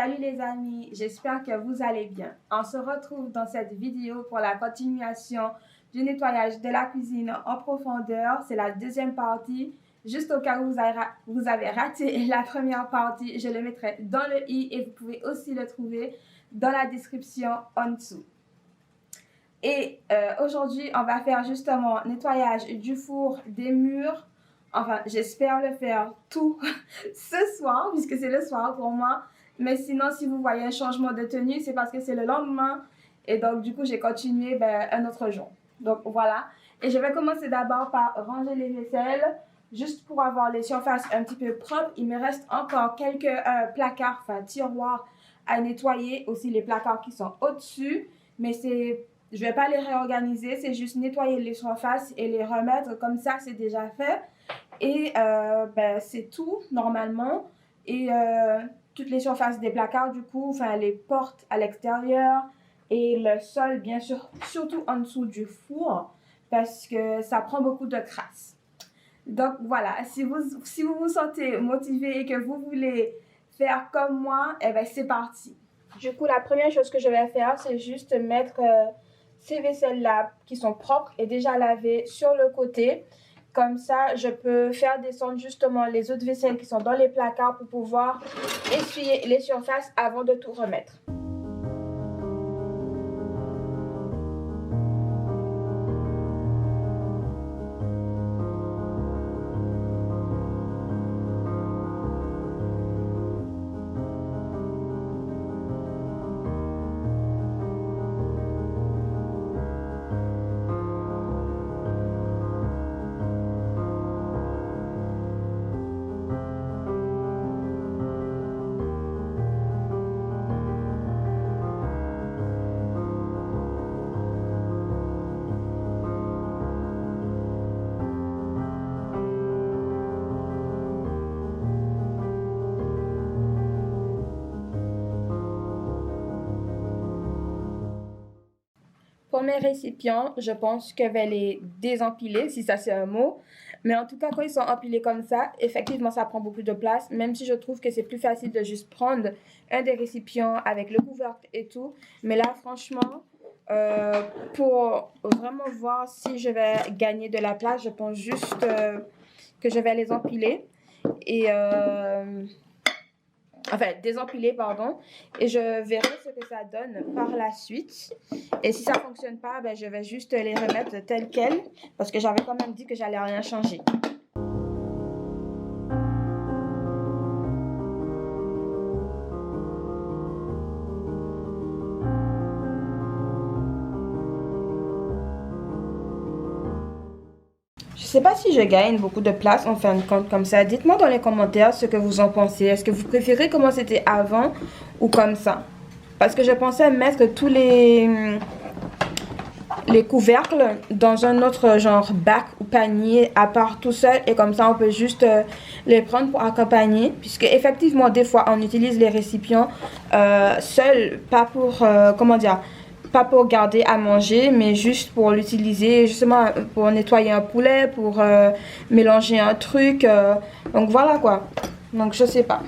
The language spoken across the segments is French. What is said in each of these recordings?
Salut les amis, j'espère que vous allez bien. On se retrouve dans cette vidéo pour la continuation du nettoyage de la cuisine en profondeur. C'est la deuxième partie. Juste au cas où vous avez raté la première partie, je le mettrai dans le i et vous pouvez aussi le trouver dans la description en dessous. Et aujourd'hui, on va faire justement nettoyage du four, des murs. Enfin, j'espère le faire tout ce soir, puisque c'est le soir pour moi. Mais sinon, si vous voyez un changement de tenue, c'est parce que c'est le lendemain. Et donc, du coup, j'ai continué un autre jour. Donc, voilà. Et je vais commencer d'abord par ranger les vaisselles, juste pour avoir les surfaces un petit peu propres. Il me reste encore quelques placards, enfin tiroirs à nettoyer. Aussi les placards qui sont au-dessus. Mais je ne vais pas les réorganiser, c'est juste nettoyer les surfaces et les remettre. Comme ça, c'est déjà fait. Et c'est tout, normalement. Et toutes les surfaces des placards, du coup, enfin les portes à l'extérieur et le sol, bien sûr, surtout en dessous du four, parce que ça prend beaucoup de crasse. Donc voilà, si vous vous sentez motivé et que vous voulez faire comme moi, eh ben c'est parti. Du coup, la première chose que je vais faire, c'est juste mettre ces vaisselles-là qui sont propres et déjà lavées sur le côté. Comme ça, je peux faire descendre justement les autres vaisselles qui sont dans les placards pour pouvoir essuyer les surfaces avant de tout remettre. Pour mes récipients, je pense que je vais les désempiler, si ça c'est un mot. Mais en tout cas, quand ils sont empilés comme ça, effectivement, ça prend beaucoup de place. Même si je trouve que c'est plus facile de juste prendre un des récipients avec le couvercle et tout. Mais là, franchement, pour vraiment voir si je vais gagner de la place, je pense juste que je vais les empiler. Et enfin désempiler pardon, et je verrai ce que ça donne par la suite. Et si ça fonctionne pas, je vais juste les remettre telles quelles parce que j'avais quand même dit que j'allais rien changer. Je sais pas si je gagne beaucoup de place en fin de compte comme ça. Dites-moi dans les commentaires ce que vous en pensez. Est-ce que vous préférez comment c'était avant ou comme ça? Parce que je pensais mettre tous les couvercles dans un autre genre bac ou panier à part tout seul, et comme ça on peut juste les prendre pour accompagner, puisque effectivement des fois on utilise les récipients seuls, pas pour comment dire, pas pour garder à manger, mais juste pour l'utiliser justement pour nettoyer un poulet, pour mélanger un truc, donc voilà quoi. Donc je sais pas.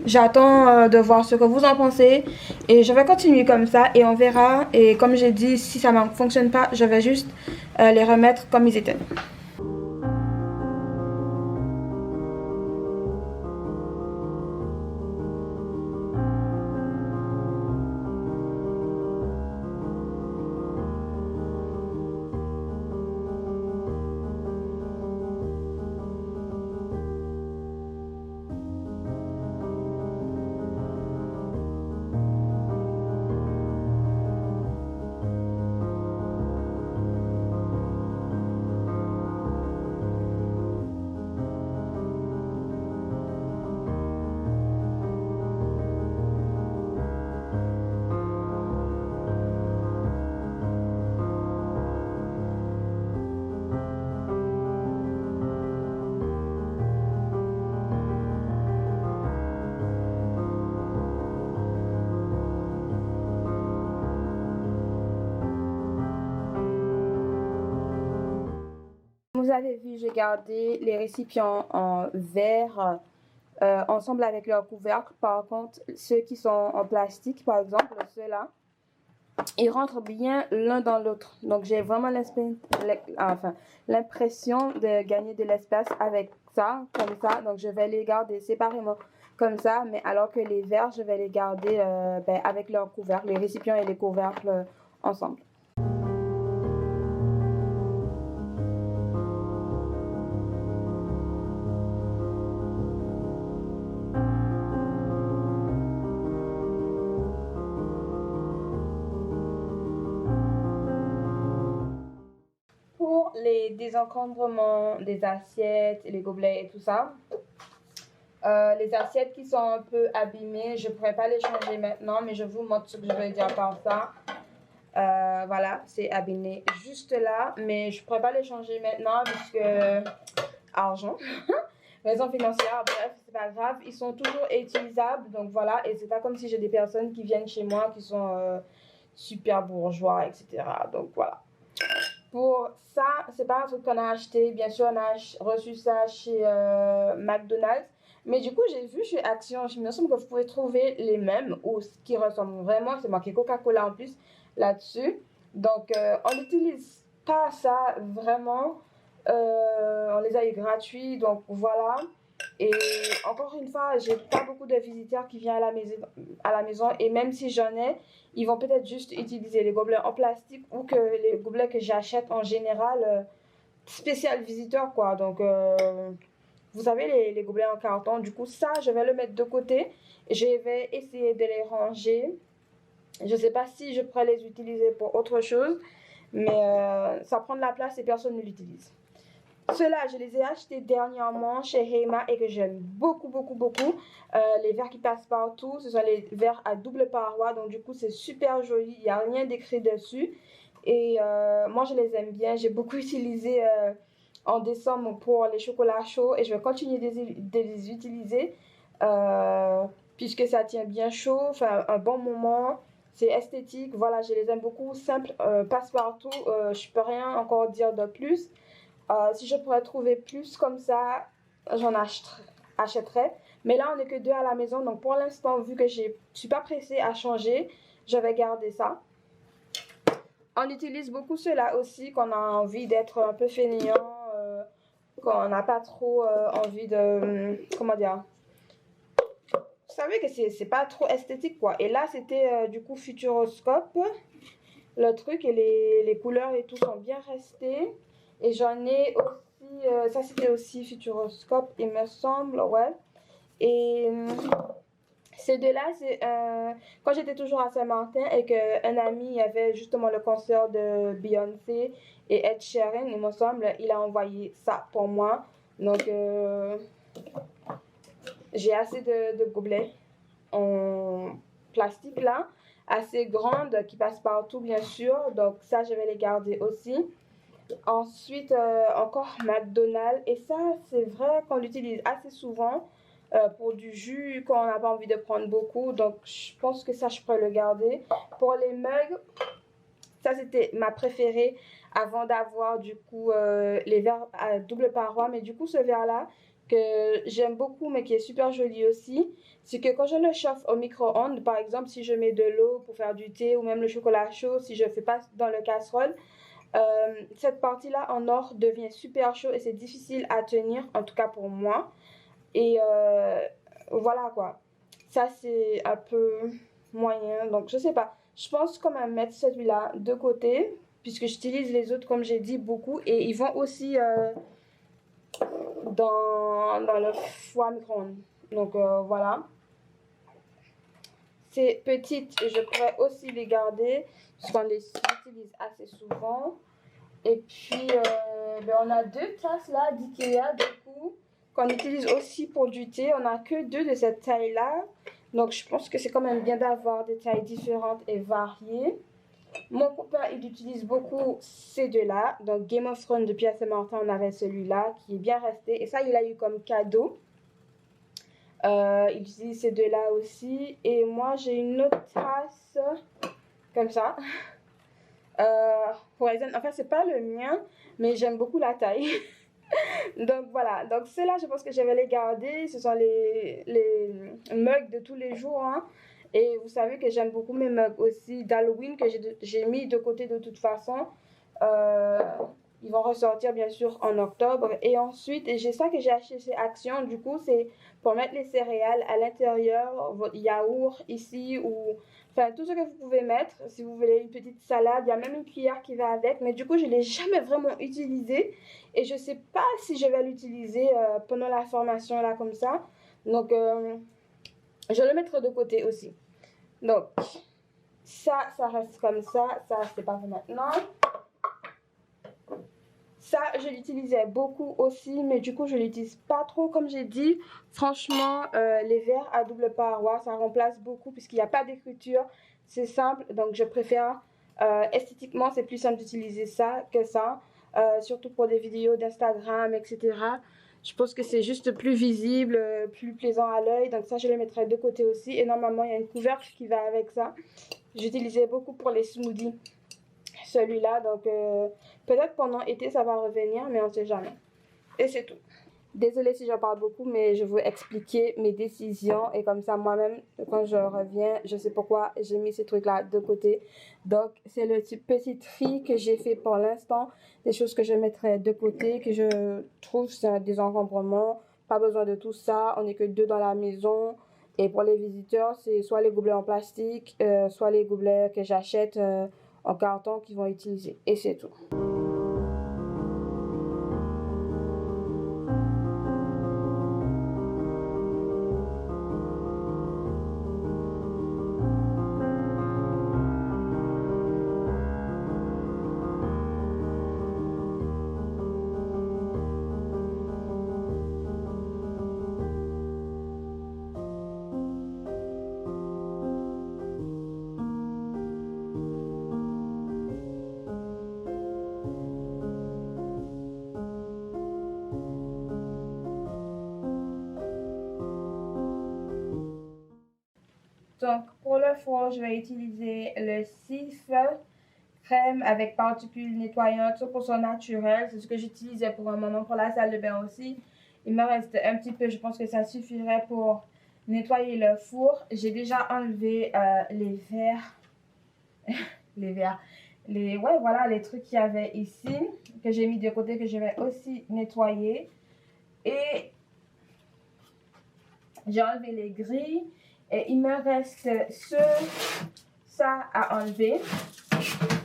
J'attends de voir ce que vous en pensez et je vais continuer comme ça et on verra. Et comme j'ai dit, si ça ne fonctionne pas, je vais juste les remettre comme ils étaient. Vous avez vu, j'ai gardé les récipients en verre ensemble avec leur couvercle. Par contre, ceux qui sont en plastique, par exemple, ceux-là, ils rentrent bien l'un dans l'autre. Donc, j'ai vraiment l'impression de gagner de l'espace avec ça, comme ça. Donc, je vais les garder séparément comme ça. Mais alors que les verres, je vais les garder avec leur couvercle, les récipients et les couvercles ensemble. Pour les désencombrements des assiettes, les gobelets et tout ça, les assiettes qui sont un peu abîmées, je ne pourrais pas les changer maintenant, mais je vous montre ce que je veux dire par ça. Voilà, c'est abîmé juste là, mais je ne pourrais pas les changer maintenant puisque argent, raison financière, bref, c'est pas grave, ils sont toujours utilisables, donc voilà, et c'est pas comme si j'ai des personnes qui viennent chez moi qui sont super bourgeois, etc. Donc voilà. Pour ça, c'est pas un truc qu'on a acheté. Bien sûr, on a reçu ça chez McDonald's. Mais du coup, j'ai vu chez Action, il me semble que vous pouvez trouver les mêmes ou ce qui ressemble vraiment. C'est marqué Coca-Cola en plus là-dessus. Donc, on n'utilise pas ça vraiment. On les a eu gratuits. Donc, voilà. Et encore une fois, j'ai pas beaucoup de visiteurs qui viennent à la maison. Et même si j'en ai, ils vont peut-être juste utiliser les gobelets en plastique ou que les gobelets que j'achète en général spécial visiteur quoi. Donc vous savez les gobelets en carton. Du coup ça je vais le mettre de côté. Je vais essayer de les ranger. Je sais pas si je pourrais les utiliser pour autre chose, mais ça prend de la place et personne ne l'utilise. Ceux-là, je les ai achetés dernièrement chez Heima et que j'aime beaucoup, beaucoup, beaucoup. Les verres qui passent partout, ce sont les verres à double paroi. Donc, du coup, c'est super joli. Il n'y a rien d'écrit dessus. Et moi, je les aime bien. J'ai beaucoup utilisé en décembre pour les chocolats chauds. Et je vais continuer de les utiliser puisque ça tient bien chaud. Enfin, un bon moment. C'est esthétique. Voilà, je les aime beaucoup. Simple, passe-partout. Je ne peux rien encore dire de plus. Si je pourrais trouver plus comme ça, j'en achèterais. Mais là, on n'est que deux à la maison. Donc, pour l'instant, vu que je ne suis pas pressée à changer, je vais garder ça. On utilise beaucoup ceux-là aussi quand on a envie d'être un peu fainéant. Quand on n'a pas trop envie de... comment dire? Vous savez que c'est pas trop esthétique, quoi. Et là, c'était du coup Futuroscope. Le truc et les couleurs et tout sont bien restés. Et j'en ai aussi, ça c'était aussi Futuroscope, il me semble, ouais. Et ces deux-là, c'est quand j'étais toujours à Saint-Martin et qu'un ami avait justement le concert de Beyoncé et Ed Sheeran, il me semble, il a envoyé ça pour moi. Donc, j'ai assez de gobelets en plastique là, assez grandes qui passent partout bien sûr. Donc, ça, je vais les garder aussi. Ensuite, encore McDonald's. Et ça, c'est vrai qu'on l'utilise assez souvent pour du jus quand on n'a pas envie de prendre beaucoup. Donc, je pense que ça, je pourrais le garder. Pour les mugs, ça, c'était ma préférée avant d'avoir du coup les verres à double paroi. Mais du coup, ce verre-là, que j'aime beaucoup, mais qui est super joli aussi, c'est que quand je le chauffe au micro-ondes, par exemple, si je mets de l'eau pour faire du thé ou même le chocolat chaud, si je ne fais pas dans le casserole, cette partie-là en or devient super chaud et c'est difficile à tenir, en tout cas pour moi. Et voilà quoi. Ça, c'est un peu moyen. Donc, je sais pas. Je pense quand même mettre celui-là de côté, puisque j'utilise les autres, comme j'ai dit, beaucoup. Et ils vont aussi dans le foie micro-ondes. Donc, voilà. Ces petites, je pourrais aussi les garder, puisqu'on les utilise assez souvent. Et puis, on a deux tasses là d'Ikea, du coup, qu'on utilise aussi pour du thé. On n'a que deux de cette taille-là. Donc, je pense que c'est quand même bien d'avoir des tailles différentes et variées. Mon copain, il utilise beaucoup ces deux-là. Donc, Game of Thrones de Pierre Saint-Martin, on avait celui-là qui est bien resté. Et ça, il l'a eu comme cadeau. Il utilise ces deux-là aussi. Et moi, j'ai une autre tasse comme ça. Horizon, enfin c'est pas le mien, mais j'aime beaucoup la taille. Donc voilà, donc ceux-là, je pense que je vais les garder. Ce sont les mugs de tous les jours, hein. Et vous savez que j'aime beaucoup mes mugs aussi d'Halloween que j'ai mis de côté de toute façon. Euh, Ils vont ressortir bien sûr en octobre. Et ensuite, j'ai ça que j'ai acheté chez Action. Du coup, c'est pour mettre les céréales à l'intérieur, votre yaourt ici ou enfin tout ce que vous pouvez mettre. Si vous voulez une petite salade, il y a même une cuillère qui va avec. Mais du coup, je ne l'ai jamais vraiment utilisé. Et je ne sais pas si je vais l'utiliser pendant la formation là comme ça. Donc, je le mettrai de côté aussi. Donc, ça reste comme ça. Ça, c'est pas pour maintenant. Ça, je l'utilisais beaucoup aussi, mais du coup, je l'utilise pas trop, comme j'ai dit. Franchement, les verres à double paroi, ça remplace beaucoup puisqu'il n'y a pas d'écriture. C'est simple, donc je préfère. Esthétiquement, c'est plus simple d'utiliser ça que ça. Surtout pour des vidéos d'Instagram, etc. Je pense que c'est juste plus visible, plus plaisant à l'œil. Donc ça, je le mettrai de côté aussi. Et normalement, il y a une couvercle qui va avec ça. J'utilisais beaucoup pour les smoothies celui-là. Donc, peut-être pendant l'été, ça va revenir, mais on ne sait jamais. Et c'est tout. Désolée si j'en parle beaucoup, mais je veux expliquer mes décisions. Et comme ça, moi-même, quand je reviens, je sais pourquoi j'ai mis ces trucs-là de côté. Donc, c'est le petit tri que j'ai fait pour l'instant. Des choses que je mettrai de côté, que je trouve c'est un désencombrement. Pas besoin de tout ça. On n'est que deux dans la maison. Et pour les visiteurs, c'est soit les gobelets en plastique, soit les gobelets que j'achète en carton qu'ils vont utiliser. Et c'est tout. Donc, pour le four, je vais utiliser le Sif crème avec particules nettoyantes 100% naturel. C'est ce que j'utilisais pour un moment pour la salle de bain aussi. Il me reste un petit peu, je pense que ça suffirait pour nettoyer le four. J'ai déjà enlevé les verres. Les verres. Ouais, voilà, les trucs qu'il y avait ici, que j'ai mis de côté, que je vais aussi nettoyer. Et j'ai enlevé les grilles. Et il me reste ça à enlever.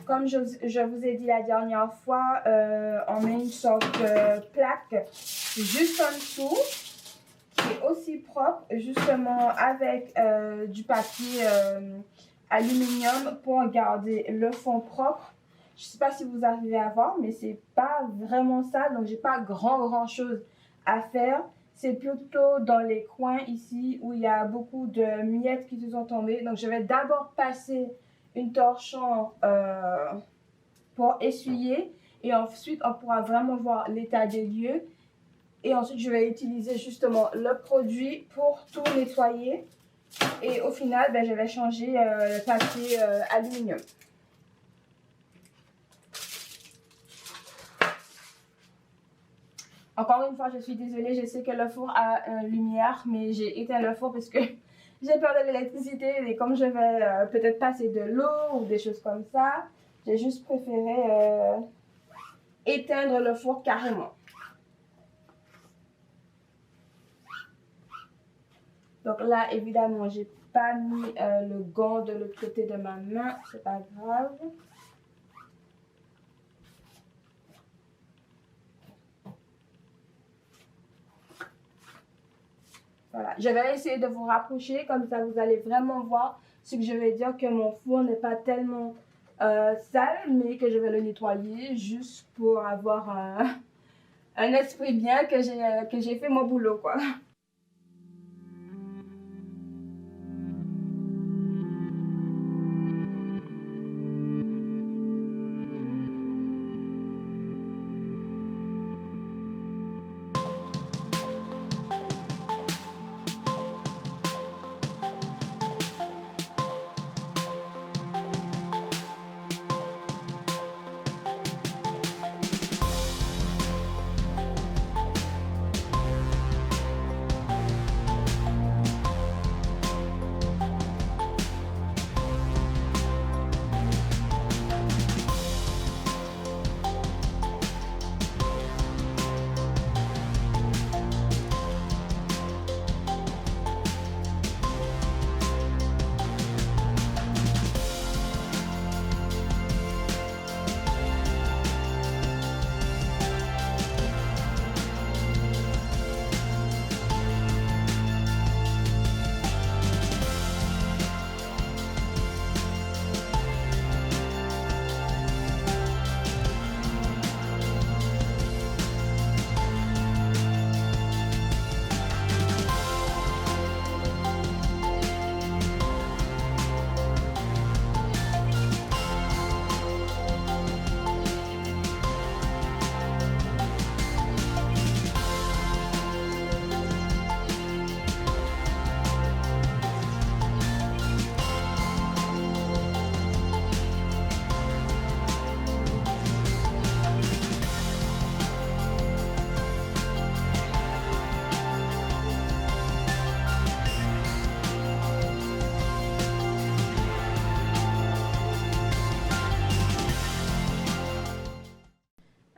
Comme je vous ai dit la dernière fois, on met une sorte de plaque juste en dessous, qui est aussi propre, justement avec du papier aluminium pour garder le fond propre. Je ne sais pas si vous arrivez à voir, mais c'est pas vraiment sale, donc j'ai pas grand chose à faire. C'est plutôt dans les coins ici où il y a beaucoup de miettes qui se sont tombées. Donc je vais d'abord passer une torchon pour essuyer et ensuite on pourra vraiment voir l'état des lieux. Et ensuite je vais utiliser justement le produit pour tout nettoyer. Et au final, je vais changer le papier aluminium. Encore une fois, je suis désolée, je sais que le four a une lumière, mais j'ai éteint le four parce que j'ai peur de l'électricité. Et comme je vais peut-être passer de l'eau ou des choses comme ça, j'ai juste préféré éteindre le four carrément. Donc là, évidemment, j'ai pas mis le gant de l'autre côté de ma main, c'est pas grave. Voilà, je vais essayer de vous rapprocher, comme ça vous allez vraiment voir ce que je vais dire, que mon four n'est pas tellement sale, mais que je vais le nettoyer juste pour avoir un esprit bien que j'ai fait mon boulot, quoi.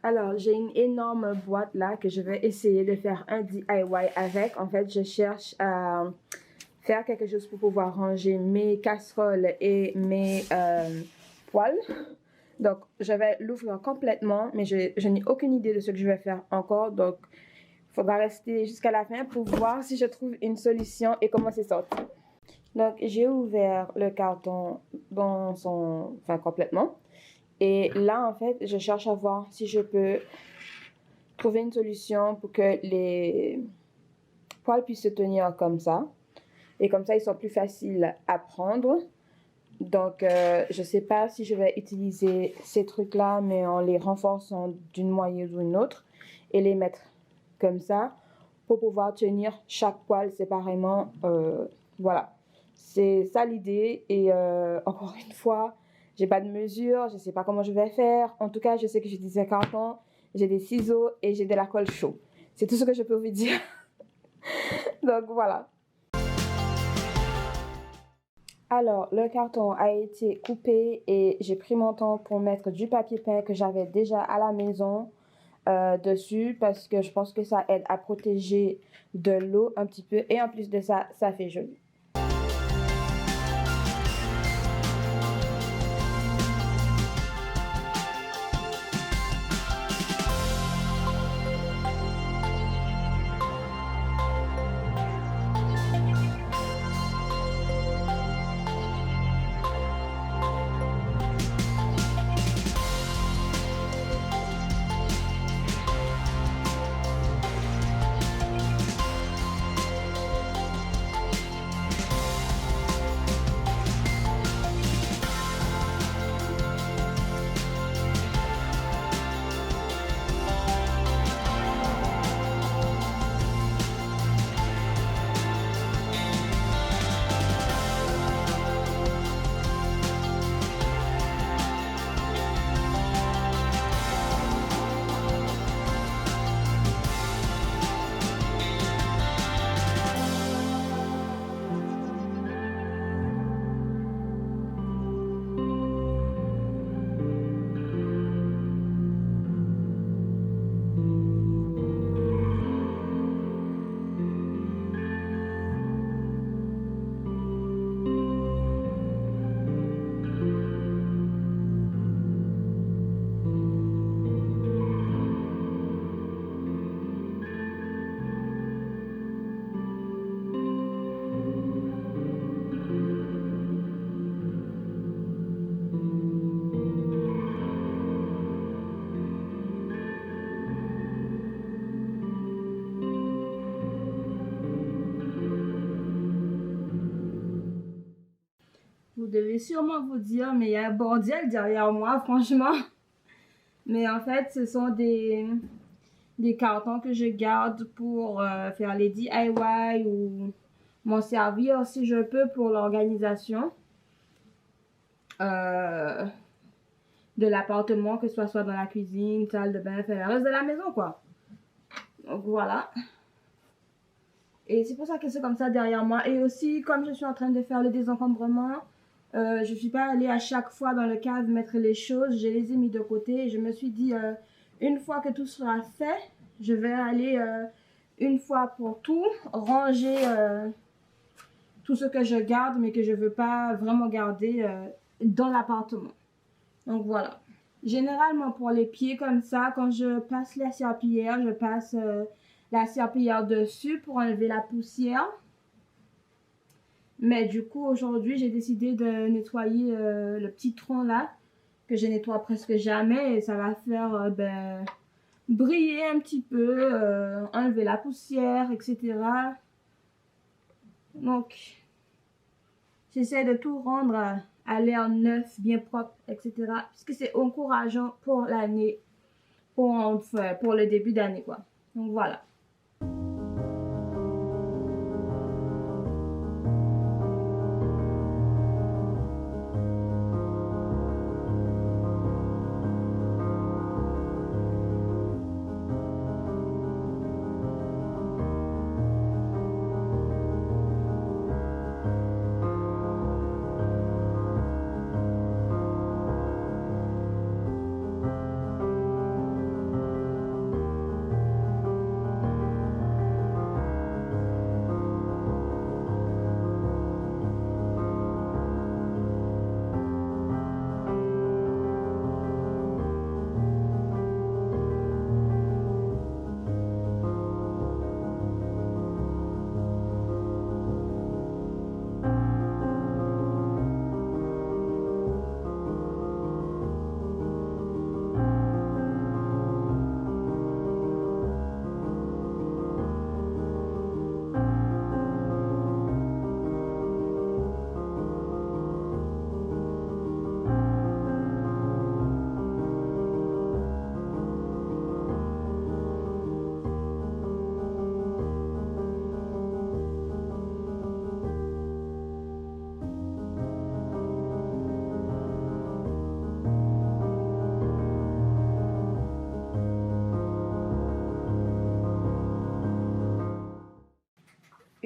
Alors, j'ai une énorme boîte là que je vais essayer de faire un DIY avec. En fait, je cherche à faire quelque chose pour pouvoir ranger mes casseroles et mes poêles. Donc, je vais l'ouvrir complètement, mais je n'ai aucune idée de ce que je vais faire encore. Donc, il faudra rester jusqu'à la fin pour voir si je trouve une solution et comment c'est sorti. Donc, j'ai ouvert le carton complètement. Et là, en fait, je cherche à voir si je peux trouver une solution pour que les poils puissent se tenir comme ça. Et comme ça, ils sont plus faciles à prendre. Donc, je ne sais pas si je vais utiliser ces trucs-là, mais en les renforçant d'une moyenne ou une autre et les mettre comme ça pour pouvoir tenir chaque poil séparément. Voilà, c'est ça l'idée. Et encore une fois, j'ai pas de mesure, je sais pas comment je vais faire. En tout cas, je sais que j'ai des cartons, j'ai des ciseaux et j'ai de la colle chaude. C'est tout ce que je peux vous dire. Donc voilà. Alors, le carton a été coupé et j'ai pris mon temps pour mettre du papier peint que j'avais déjà à la maison dessus parce que je pense que ça aide à protéger de l'eau un petit peu et en plus de ça, ça fait joli. Vous devez sûrement vous dire, mais il y a un bordel derrière moi, franchement. Mais en fait, ce sont des cartons que je garde pour faire les DIY ou m'en servir si je peux pour l'organisation de l'appartement, que ce soit dans la cuisine, salle de bain, faire le reste de la maison, quoi. Donc voilà. Et c'est pour ça que c'est comme ça derrière moi. Et aussi, comme je suis en train de faire le désencombrement, je ne suis pas allée à chaque fois dans le cave mettre les choses. Je les ai mis de côté et je me suis dit, une fois que tout sera fait, je vais aller une fois pour tout ranger tout ce que je garde mais que je ne veux pas vraiment garder dans l'appartement. Donc voilà. Généralement pour les pieds comme ça, quand je passe la serpillière, je passe la serpillière dessus pour enlever la poussière. Mais du coup, aujourd'hui, j'ai décidé de nettoyer le petit tronc là, que je nettoie presque jamais. Et ça va faire briller un petit peu, enlever la poussière, etc. Donc, j'essaie de tout rendre à l'air neuf, bien propre, etc. Puisque c'est encourageant pour l'année, pour le début d'année, quoi. Donc, voilà.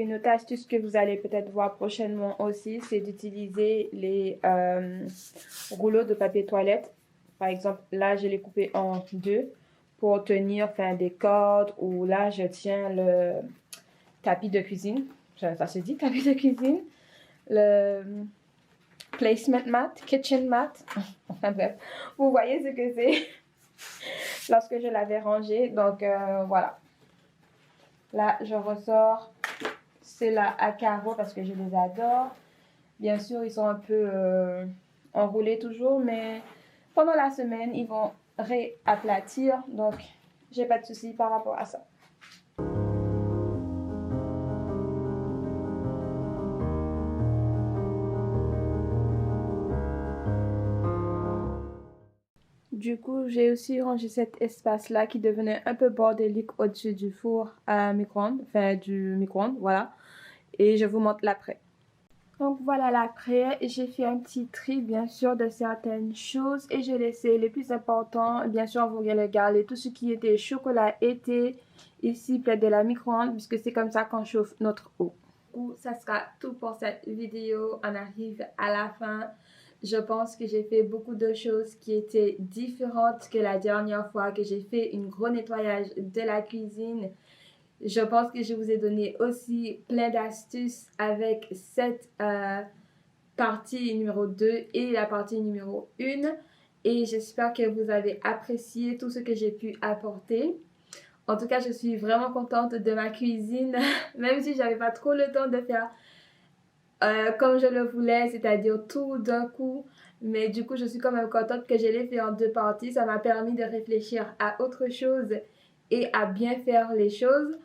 Une autre astuce que vous allez peut-être voir prochainement aussi, c'est d'utiliser les rouleaux de papier toilette. Par exemple, là, je l'ai coupé en deux pour tenir des cordes, ou là, je tiens le tapis de cuisine. Ça se dit tapis de cuisine. Le placement mat, kitchen mat. Enfin bref, vous voyez ce que c'est lorsque je l'avais rangé. Donc voilà. Là, je ressors ceux-là à carreaux parce que je les adore. Bien sûr, ils sont un peu enroulés toujours, mais pendant la semaine, ils vont réaplatir. Donc, j'ai pas de souci par rapport à ça. Du coup, j'ai aussi rangé cet espace-là qui devenait un peu bordélique au-dessus du four à micro-ondes, du micro-ondes, voilà. Et je vous montre l'après. Donc voilà l'après, j'ai fait un petit tri bien sûr de certaines choses et j'ai laissé les plus importants. Bien sûr, vous voulez regarder tout ce qui était chocolat été, ici près de la micro-ondes, puisque c'est comme ça qu'on chauffe notre eau. Du coup, ça sera tout pour cette vidéo. On arrive à la fin. Je pense que j'ai fait beaucoup de choses qui étaient différentes que la dernière fois que j'ai fait un gros nettoyage de la cuisine. Je pense que je vous ai donné aussi plein d'astuces avec cette partie numéro 2 et la partie numéro 1. Et j'espère que vous avez apprécié tout ce que j'ai pu apporter. En tout cas, je suis vraiment contente de ma cuisine, même si j'avais pas trop le temps de faire comme je le voulais, c'est-à-dire tout d'un coup. Mais du coup, je suis quand même contente que je l'ai fait en deux parties. Ça m'a permis de réfléchir à autre chose et à bien faire les choses.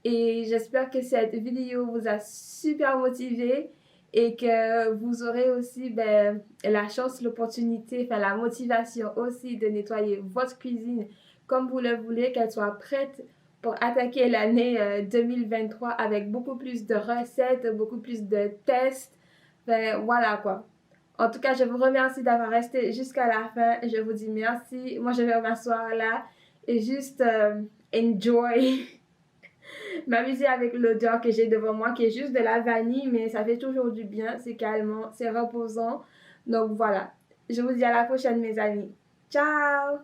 Et j'espère que cette vidéo vous a super motivé et que vous aurez aussi la chance, l'opportunité, la motivation aussi de nettoyer votre cuisine comme vous le voulez, qu'elle soit prête pour attaquer l'année 2023 avec beaucoup plus de recettes, beaucoup plus de tests. Voilà quoi. En tout cas, je vous remercie d'avoir resté jusqu'à la fin. Je vous dis merci. Moi, je vais m'asseoir là et juste enjoy. M'amuser avec l'odeur que j'ai devant moi, qui est juste de la vanille, mais ça fait toujours du bien, c'est calmant, c'est reposant. Donc voilà, je vous dis à la prochaine mes amis. Ciao!